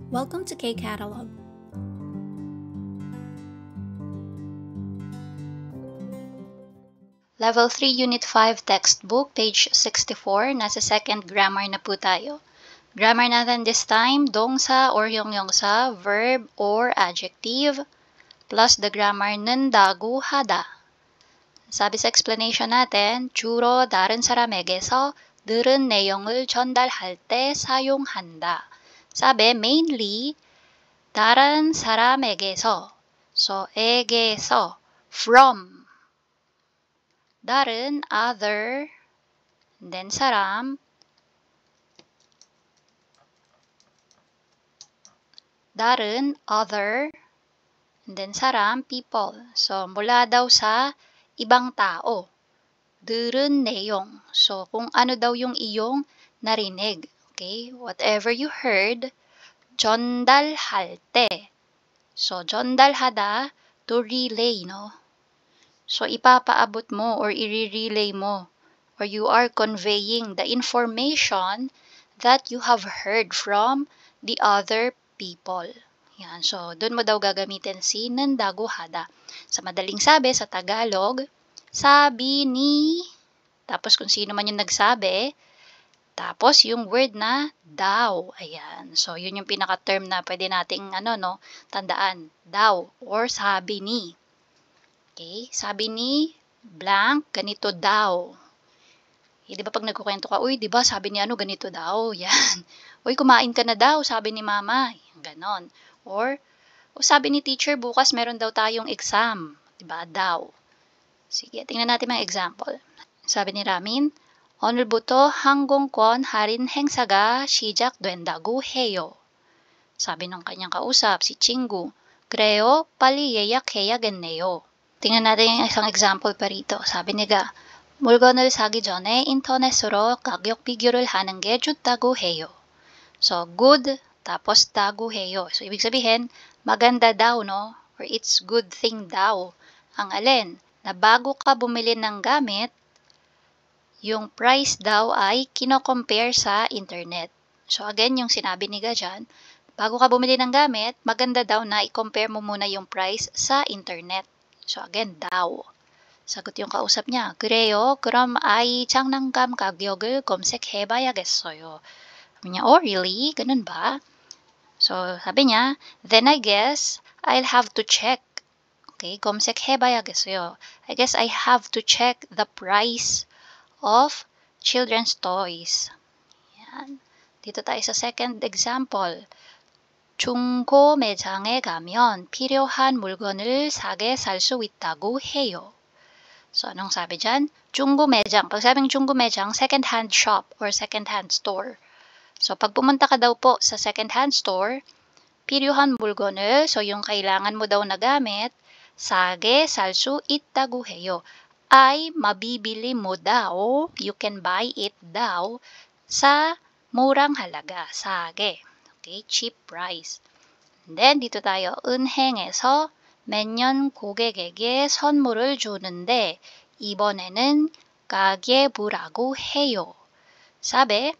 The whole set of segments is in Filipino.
Welcome to K-Catalog. Level 3, Unit 5, Textbook, page 64. Nasa second grammar na po tayo. Grammar natin this time, dongsa or yongyongsa, verb or adjective, plus the grammar nendago hada. 사비 explanation 나텐 주로 다른 사람에게서 들은 내용을 전달할 때 사용한다. 사비 mainly 다른 사람에게서, so 에게서, from, 다른 other, then saram, da른 other, and then saram people. So mula daw sa ibang tao. 들은 내용. So kung ano daw yung iyong narinig. Okay? Whatever you heard, 전달할 때. So 전달하다, to relay, no? So ipapaabot mo or i-relay mo, or you are conveying the information that you have heard from the other people. Yan. So, doon mo daw gagamitin si nendago hada. Sa madaling sabi, sa Tagalog, sabi ni, tapos kung sino man yung nagsabi, tapos yung word na daw. Ayan. So, yun yung pinaka-term na pwede nating tandaan. Daw or sabi ni. Okay? Sabi ni blank, ganito daw. Di ba pag nagkukwento ka, uy, di ba sabi ni ganito daw. Yan. Uy, kumain ka na daw, sabi ni mama. Ganon. Or, sabi ni teacher, bukas meron daw tayong exam. Di ba? Daw. Sige, tingnan natin mga example. Sabi ni Ramin, 오늘부터 항공권 할인 행사가 시작된다고 해요. Sabi ng kanyang kausap, si Chingu, 그래요, 빨리 예약해야겠네요. tingnan natin yung isang example pa rito. sabi niya, 물건을 사기 전에 인터넷으로 가격 비교를 하는 게 좋다고 해요. So, good, tapos dago heyo. So, ibig sabihin, maganda daw, no? Or it's good thing daw. Ang alin, na bago ka bumili ng gamit, yung price daw ay kino-compare sa internet. So, again, yung sinabi ni dyan, bago ka bumili ng gamit, maganda daw na i-compare mo muna yung price sa internet. So, again, daw. 사got yung kausap niya. 그래요. 그럼 아이 장난감 가격을 검색해봐야겠어요. Sabi niya, oh really? Ganun ba? So, sabi niya, then I guess I'll have to check. Okay, 검색해봐야겠어요. I guess I have to check the price of children's toys. Yan. Dito tayo sa second example. 중고 매장에 가면 필요한 물건을 싸게 살 수 있다고 해요. So, anong sabi dyan? 중고 매장. Pag sabing 중고 매장, second-hand shop or second-hand store. So, pag pumunta ka daw po sa second-hand store, 필요한 물건을, so yung kailangan mo daw na gamit, 싸게 살 수 있다고 해요. Ay mabibili mo daw, you can buy it daw, sa murang halaga, 싸게. Okay, cheap price. And then, dito tayo, 은행에서 매년 고객에게 선물을 주는데 이번에는 가계부라고 해요. Sabi,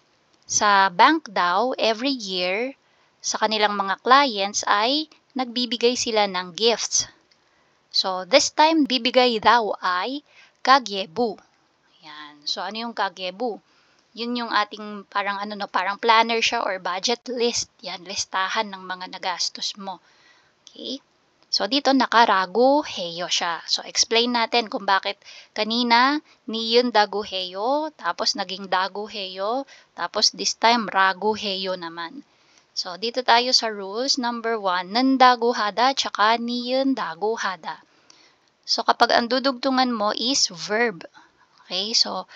sa bank daw, every year, sa kanilang mga clients ay nagbibigay sila ng gifts. So, this time, bibigay daw ay gagyebu. Yan. So, ano yung gagyebu? Yun yung ating parang parang planner siya or budget list. Yan, listahan ng mga nagastos mo. Okay? So, dito nakarago heyo siya. So, explain natin kung bakit kanina niyun dago heyo, tapos naging dago heyo, tapos this time rago heyo naman. So, dito tayo sa rules. Number 1, nendago hada, tsaka niyun dago hada. So, kapag ang dudugtungan mo is verb. Okay? So,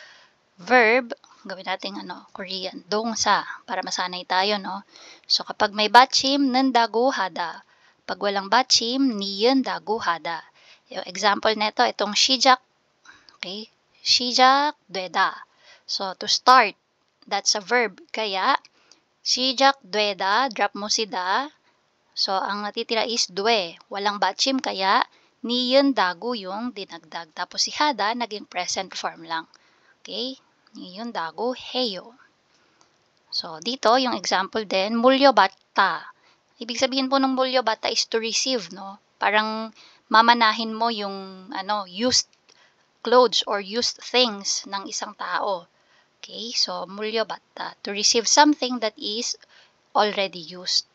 verb, gawin natin Korean, dongsa, para masanay tayo, no? So, kapag may 받침, nendago hada. Pag walang 받침, niyun dago hada. Yung example nito, itong 시작, okay? 시작되다. So, to start, that's a verb. Kaya, 시작되다, drop mo si da. So, ang natitira is dwe. Walang 받침, kaya niyun dago yung dinagdag. Tapos si hada, naging present form lang. Okay? Niyun dago heyo. So, dito, yung example din, 물려받다. Ibig sabihin po ng mulyo bata is to receive, no? Parang mamanahin mo yung used clothes or used things ng isang tao. Okay? So, mulyo bata, to receive something that is already used.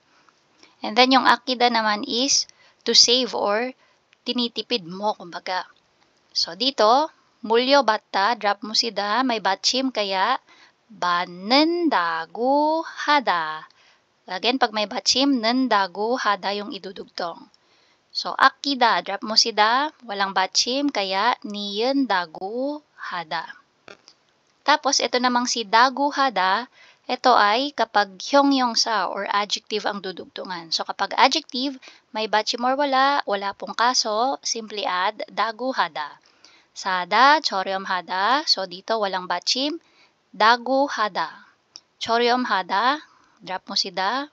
And then yung akida naman is to save or tinitipid mo, kumbaga. So, dito, mulyo bata, drop mo si da, may batchim kaya 받는다고 하다. Again, pag may batchim, 는다고 하다 yung idudugtong. So, akida, drop mo si da, walang batchim, kaya 니은다고 하다. Tapos, ito namang si dagu hada, ito ay kapag hyongyongsa or adjective ang dudugtungan. So, kapag adjective, may batchim or wala pong kaso, simply add dagu hada. Sada, choryom hada, so dito walang batchim, dagu hada. Choryom hada, drop mo si da.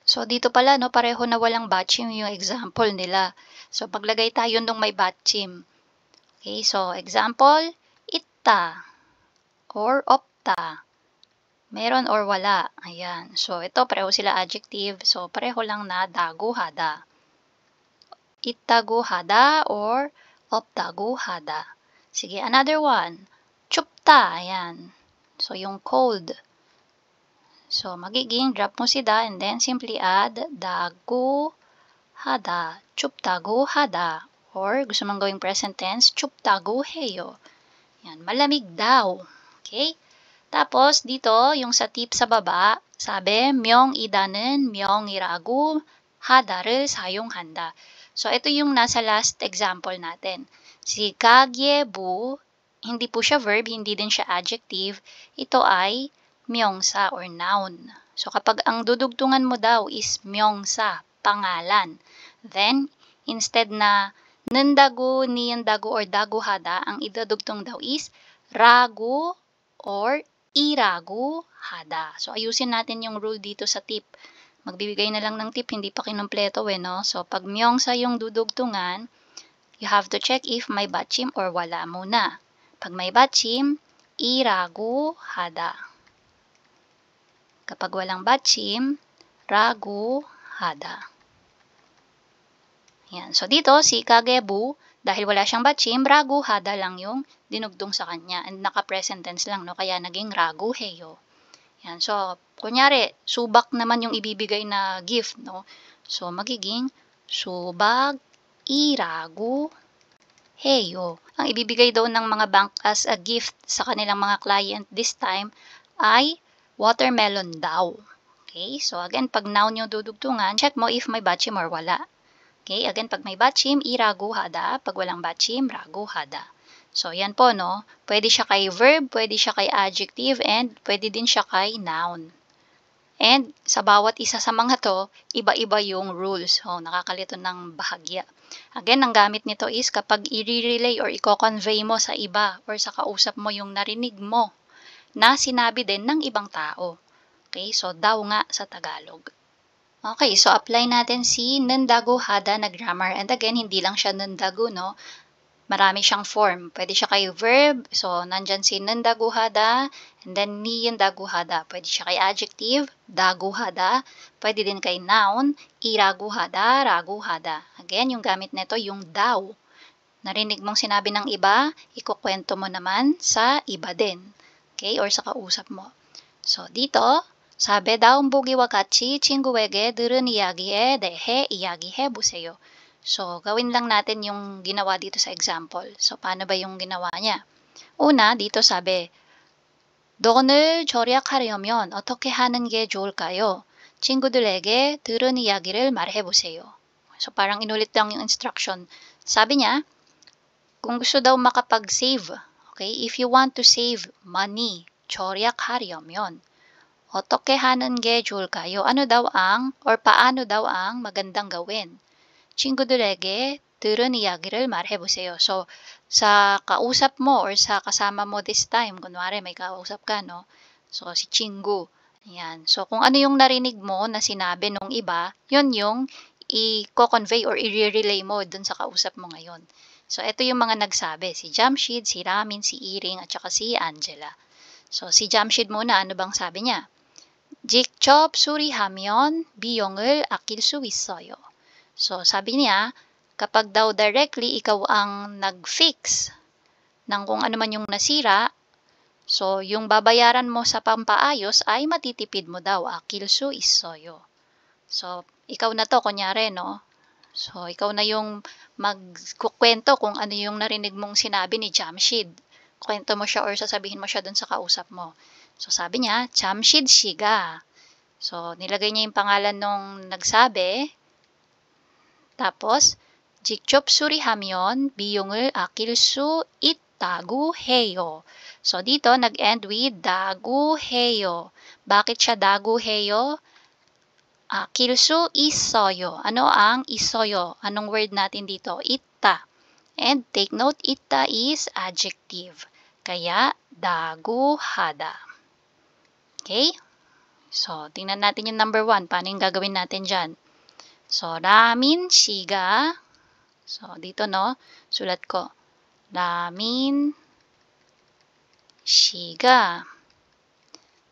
So, dito pala, no, pareho na walang batchim yung example nila. So, paglagay tayo nung may batchim. Okay, so, example, itta or opta. Meron or wala. Ayan. So, ito, pareho sila adjective. So, pareho lang na dagu hada. Ittagu hada or optagu hada. Sige, another one. Chupta. Ayan. So, yung cold. So, magiging drop mo si da and then simply add dagu hada, chuptagu hada. Or gusto mong gawing present tense, chuptagu heyo. Yan, malamig daw. Okay? Tapos, dito, yung sa tip sa baba, sabi, 명이다는 명이라고 하다를 사용한다. So, ito yung nasa last example natin. Si 가계부, hindi po siya verb, hindi din siya adjective. Ito ay 명사 or noun. So, kapag ang dudugtungan mo daw is 명사, pangalan, then, instead na 는다고, 니은다고, or daguhada, ang idudugtong daw is ragu or iragu hada. So, ayusin natin yung rule dito sa tip. Magbibigay na lang ng tip, hindi pa kinumpleto no? So, pag myongsa yung dudugtungan, you have to check if may batchim or wala muna. Pag may batchim, iragu hada. Kapag walang batchim, ragu hada. Yan. So, dito, si kagebu, dahil wala siyang batchim, ragu hada lang yung dinugtong sa kanya. And naka-present tense lang, no? Kaya naging ragu heyo. Yan. So, kunyari, subak naman yung ibibigay na gift, no? So, magiging subak iragu heyo. Ang ibibigay daw ng mga bank as a gift sa kanilang mga client this time ay watermelon daw. Okay? So, again, pag noun yung dudugtungan, check mo if may batchim or wala. Okay? Again, pag may batchim, iragu hada. Pag walang batchim, ragu hada. So, yan po, no? Pwede siya kay verb, pwede siya kay adjective, and pwede din siya kay noun. And sa bawat isa sa mga to, iba-iba yung rules. So, nakakalito ng bahagya. Again, ang gamit nito is kapag i-relay or i-convey mo sa iba or sa kausap mo yung narinig mo na sinabi din ng ibang tao. Okay, so daw nga sa Tagalog. Okay, so apply natin si nendago hada na grammar. And again, hindi lang siya nendago, no? Marami siyang form. Pwede siya kay verb. So, nandyan si nendago hada. And then, niyendago hada. Pwede siya kay adjective, dago hada. Pwede din kay noun, irago hada, rago hada. Again, yung gamit nito, yung daw. Narinig mong sinabi ng iba, ikukwento mo naman sa iba din. Okay? Or sa kausap mo. So, dito, sabi, 다음 보기와 같이 친구에게 들은 이야기에 대해 이야기해 보세요. So, gawin lang natin yung ginawa dito sa example. So, paano ba yung ginawa niya? Una, dito sabi, 돈을 절약하려면 어떻게 하는 게 좋을까요? 친구들에게 들은 이야기를 말해 보세요. So, parang inulit lang yung instruction. Sabi niya, kung gusto daw makapag-save, okay, if you want to save money, 절약하려면, 어떻게 하는 게 좋을까요? Ano daw ang, or paano daw ang magandang gawin? 친구들에게 들은 이야기를 말해보세요. So, sa kausap mo or sa kasama mo this time, kunwari may kausap ka, no? So, si 친구. Ayan. So, kung ano yung narinig mo na sinabi nung iba, yun yung i-convey or i-relay mo dun sa kausap mo ngayon. So, ito yung mga nagsabi. Si Jamshid, si Ramin, si Iring, at saka si Angela. So, si Jamshid muna, ano bang sabi niya? 직접 수리하면 비용을 아낄 수 있어요. So, sabi niya, kapag daw directly ikaw ang nag-fix ng kung ano man yung nasira, so yung babayaran mo sa pampaayos ay matitipid mo daw, akil su 있어요. So, ikaw na to, kunyari, no? So, ikaw na yung magkukwento kung ano yung narinig mong sinabi ni Jamshid. Kwento mo siya or sasabihin mo siya dun sa kausap mo. So, sabi niya, Jamshid 씨가. So, nilagay niya yung pangalan nung nagsabi. tapos, 직접 수리하면 비용을 아낄 수 있다고 해요. So, dito, nag-end with 다고 해요. Bakit siya 다고 해요? 아낄 수 있어요. Ano ang 있어요? Anong word natin dito? 있다. And take note, 있다 is adjective. Kaya, 다고 하다. Okay? So, tingnan natin yung number 1. Paano yung gagawin natin dyan? So, 라민 씨가, so, dito, no, sulat ko, 라민 씨가,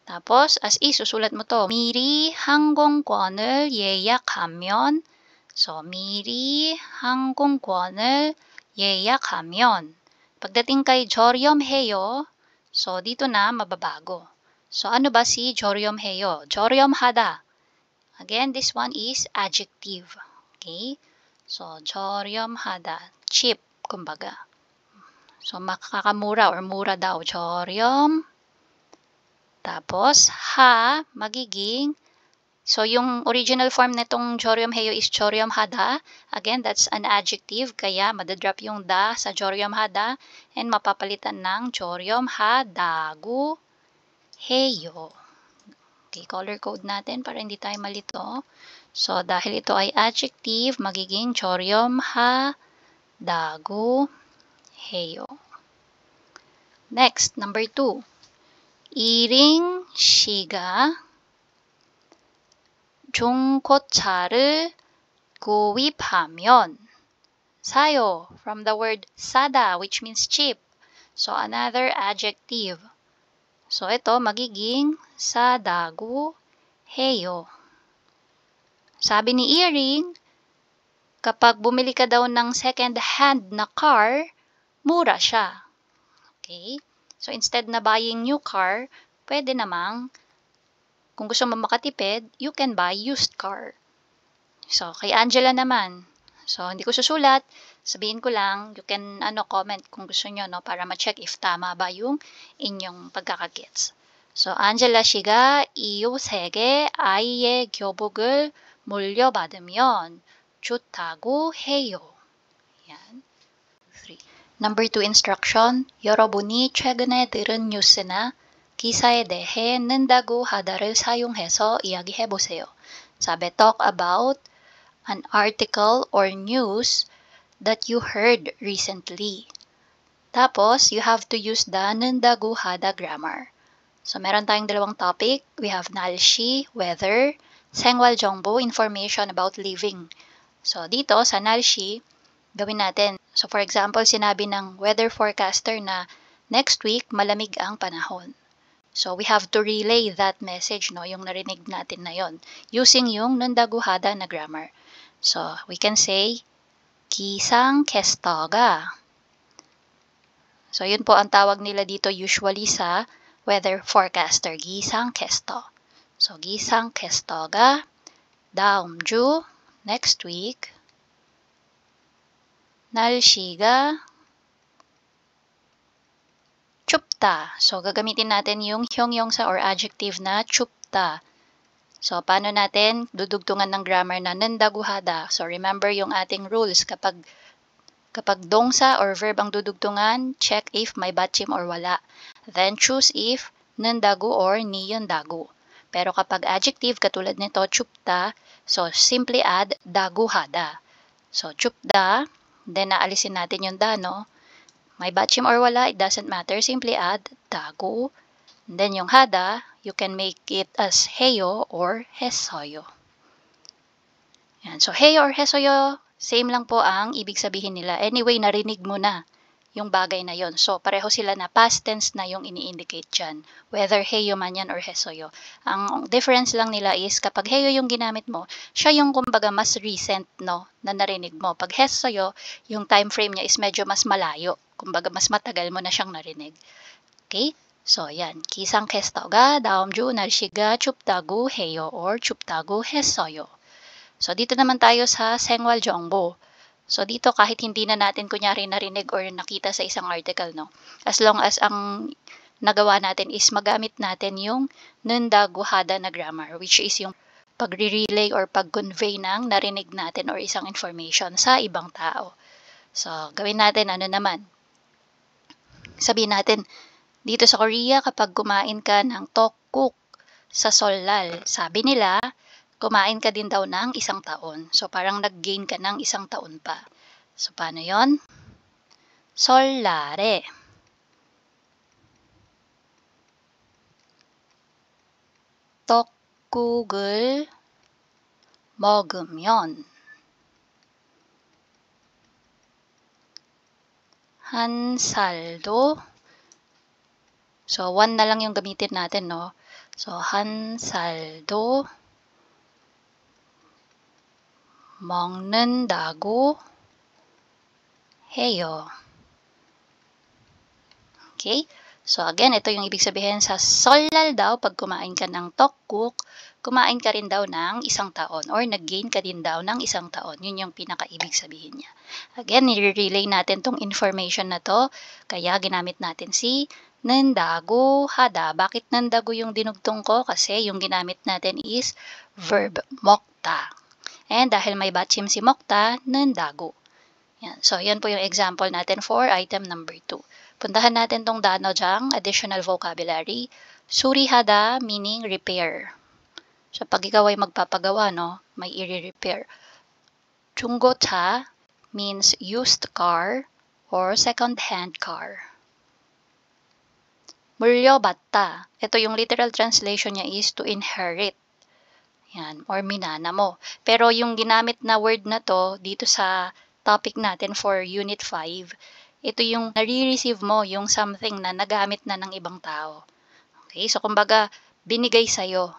tapos, as is, susulat mo to, 미리 항공권을 예약하면, so, 미리 항공권을 예약하면, pagdating kay 저렴해요, so, dito na, mababago. So, ano ba si 저렴해요? 저렴하다. Again, this one is adjective. Okay? So, 저렴하다. Cheap, kumbaga. So, makakamura or mura daw. 저렴. Tapos, magiging. So, yung original form nitong 저렴해요 is 저렴하다. Again, that's an adjective. Kaya, madadrop yung da sa 저렴하다 and mapapalitan ng 저렴하다고 해요. Okay, color code natin para hindi tayo malito. So, dahil ito ay adjective, magiging 저렴하다고 해요. Next, number 2. 이링 씨가 중고차를 구입하면 사요, from the word 사다, which means cheap. So, another adjective. So, ito magiging 사다고 해요. Sabi ni Iring, kapag bumili ka daw ng second-hand na car, mura siya. Okay? So, instead na buying new car, pwede namang, kung gusto mo makatipid, you can buy used car. So, kay Angela naman. So, hindi ko susulat. Sabihin ko lang, you can comment kung gusto nyo, no, para ma-check if tama ba yung inyong pagkakagets. So, Angela 씨가 이웃에게 아이의 교복을 물려받으면 좋다고 해요. Yan. 3. Number 2 instruction. 여러분이 최근에 들은 뉴스나 기사에 대해 는다고 하다를 사용해서 이야기해보세요. 사bi, talk about an article or news that you heard recently. Tapos, you have to use the 는다고 하다 grammar. So, meron tayong dalawang topic. We have 날씨, weather, 생활 정보, information about living. So, dito sa 날씨, gawin natin. So, for example, sinabi ng weather forecaster na next week, malamig ang panahon. So, we have to relay that message, no, yung narinig natin na yon, using yung 는다고 하다 na grammar. So, we can say, 기상캐스터가. So, yun po ang tawag nila dito usually sa weather forecaster, 기상캐스터. So, 기상캐스터가 다음 주, next week, 날씨가 춥다. So, gagamitin natin yung 형용사 or adjective na 춥다. So, paano natin dudugtungan ng grammar na 는다고 하다? So, remember yung ating rules. Kapag 동사 or verb ang dudugtungan, check if may 받침 or wala. Then, choose if 는다고 or 니은다고. Pero kapag adjective, katulad nito, 춥다, so, simply add 다고 하다. So, 춥다, then naalisin natin yung da, no? May 받침 or wala, it doesn't matter. Simply add 다고. Then yung hada, you can make it as heyo or 해서요. Yan. So, heyo or 해서요, same lang po ang ibig sabihin nila. Anyway, narinig mo na. yung bagay na yon. So, pareho sila na past tense na yung ini-indicate dyan. Whether heyo man yan or hesoyo. Ang difference lang nila is kapag heyo yung ginamit mo, siya yung kumbaga mas recent, no, na narinig mo. Pag hesoyo, yung time frame niya is medyo mas malayo. Kumbaga mas matagal mo na siyang narinig. Okay? So, yan. Kisang kesto가 다음 주 날씨가 춥다고 해요 or 춥다고 했어요. So, dito naman tayo sa 생활 정보. So, dito kahit hindi na natin kunyari narinig or nakita sa isang article, no? As long as ang nagawa natin is magamit natin yung nendago hada na grammar, which is yung pagre-relay or pag-convey ng narinig natin or isang information sa ibang tao. So, gawin natin ano naman. Sabihin natin, dito sa Korea, kapag kumain ka ng tteokguk sa Solal, sabi nila, kumain ka din daw ng 1 taon. So, parang nag-gain ka ng 1 taon pa. So, paano yon? 설날에 떡국을 먹으면 1 살도, so 1 na lang yung gamitin natin, no? So, 1 살도 먹는다고 해요. Okay? So, again, ito yung ibig sabihin sa solal daw, pag kumain ka ng tteokguk, kumain ka rin daw ng 1 taon or nag-gain ka din daw ng 1 taon. Yun yung pinaka-ibig sabihin niya. Again, nire-relay natin tong information na to, kaya ginamit natin si nendago hada. Bakit nendago yung dinugtong ko? Kasi yung ginamit natin is verb 먹다. And dahil may batchim si 먹다, nendago. Yan. So, yan po yung example natin for item number 2. Puntahan natin tong danojang additional vocabulary. Surihada meaning repair. So, pag ikaw ay magpapagawa, no, may i-repair. Junggocha means used car or second-hand car. 물려받다. Ito yung literal translation niya is to inherit. Yan, or minana mo. Pero yung ginamit na word na to dito sa topic natin for Unit 5, ito yung nare-receive mo, yung something na nagamit na ng ibang tao. Okay, so kumbaga, binigay sa'yo.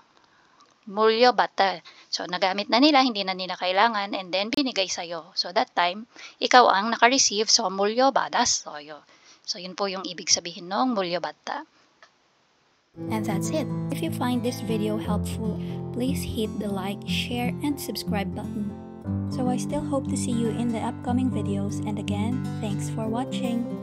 물려받다. So, nagamit na nila, hindi na nila kailangan, and then binigay sa'yo. So, that time, ikaw ang naka-receive, so 물려받았어요. So, yun po yung ibig sabihin ng 물려받다. And that's it. If you find this video helpful, please hit the like, share, and subscribe button. So I still hope to see you in the upcoming videos, and again, thanks for watching.